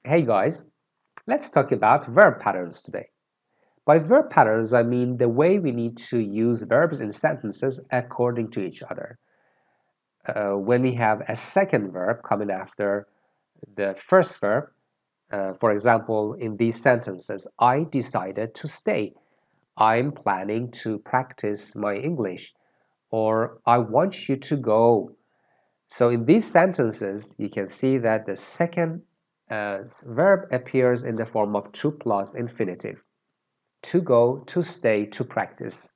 Hey guys, let's talk about verb patterns today. By verb patterns, I mean the way we need to use verbs in sentences according to each other. When we have a second verb coming after the first verb, for example, in these sentences, I decided to stay. I'm planning to practice my English. Or I want you to go. So in these sentences, you can see that the second verb appears in the form of to plus infinitive. To go, to stay, to practice.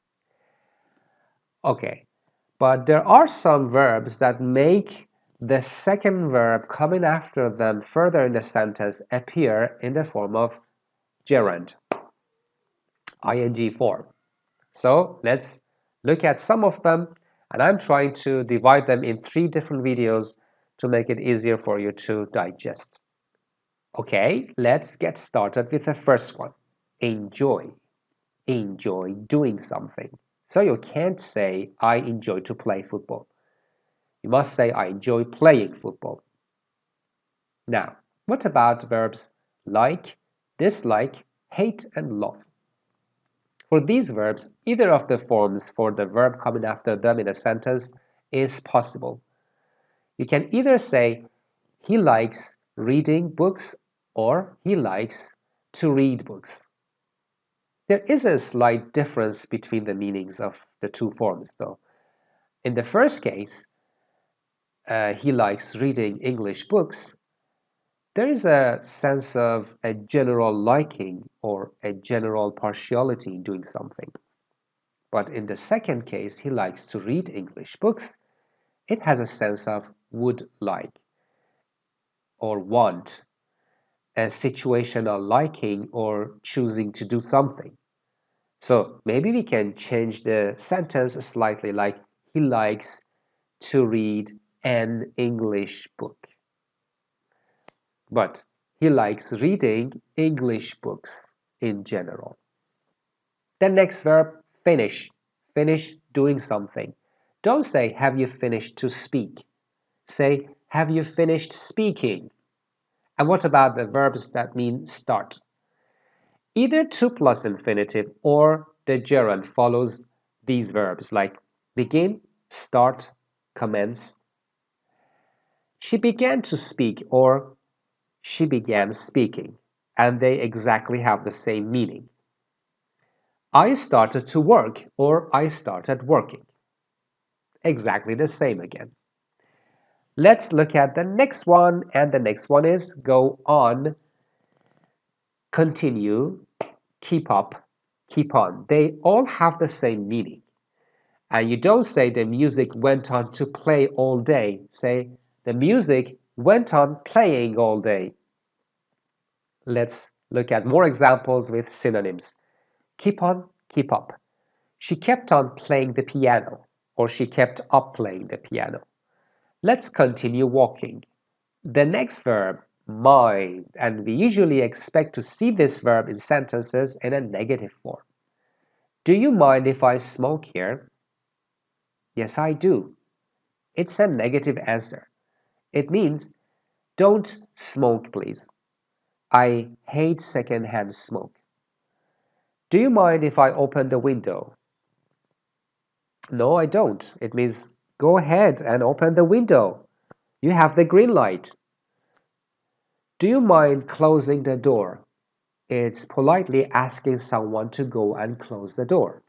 Okay, but there are some verbs that make the second verb coming after them further in the sentence appear in the form of gerund, ing form. So let's look at some of them, and I'm trying to divide them in 3 different videos to make it easier for you to digest. Okay, let's get started with the first one. Enjoy. Enjoy doing something. So you can't say, I enjoy to play football. You must say, I enjoy playing football. Now, what about verbs like, dislike, hate, and love? For these verbs, either of the forms for the verb coming after them in a sentence is possible. You can either say, he likes reading books or he likes to read books. There is a slight difference between the meanings of the two forms, though. In the first case, he likes reading English books. There is a sense of a general liking or a general partiality in doing something. But in the second case, he likes to read English books. It has a sense of would like or want, a situational liking or choosing to do something. So maybe we can change the sentence slightly like he likes to read an English book. But he likes reading English books in general. The next verb, finish. Finish doing something. Don't say, have you finished to speak? Say, have you finished speaking? And what about the verbs that mean start? Either to plus infinitive or the gerund follows these verbs like begin, start, commence. She began to speak or she began speaking, and they exactly have the same meaning. I started to work or I started working. Exactly the same again. Let's look at the next one, and the next one is go on, continue, keep up, keep on. They all have the same meaning. And you don't say the music went on to play all day. Say the music went on playing all day. Let's look at more examples with synonyms. Keep on, keep up. She kept on playing the piano, or she kept up playing the piano. Let's continue walking. The next verb, mind, and we usually expect to see this verb in sentences in a negative form. Do you mind if I smoke here? Yes, I do. It's a negative answer. It means, don't smoke, please. I hate secondhand smoke. Do you mind if I open the window? No, I don't. It means, go ahead and open the window. You have the green light. Do you mind closing the door? It's politely asking someone to go and close the door.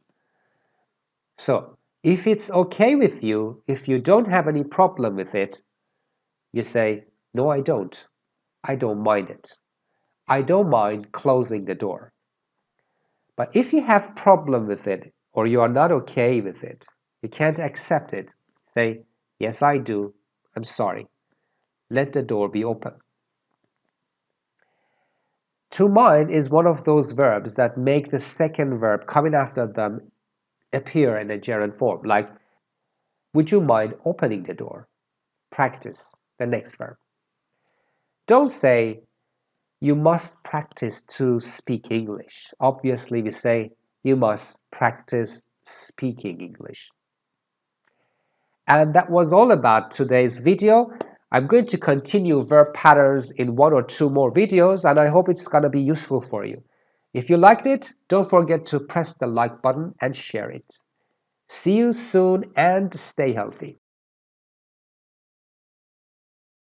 So, if it's okay with you, if you don't have any problem with it, you say, no, I don't. I don't mind it. I don't mind closing the door. But if you have problem with it or you are not okay with it, you can't accept it, say, yes, I do. I'm sorry. Let the door be open. To mind is one of those verbs that make the second verb coming after them appear in a gerund form, like, would you mind opening the door? Practice, the next verb. Don't say, you must practice to speak English. Obviously, we say, you must practice speaking English. And that was all about today's video. I'm going to continue verb patterns in 1 or 2 more videos, and I hope it's going to be useful for you. If you liked it, don't forget to press the like button and share it. See you soon and stay healthy.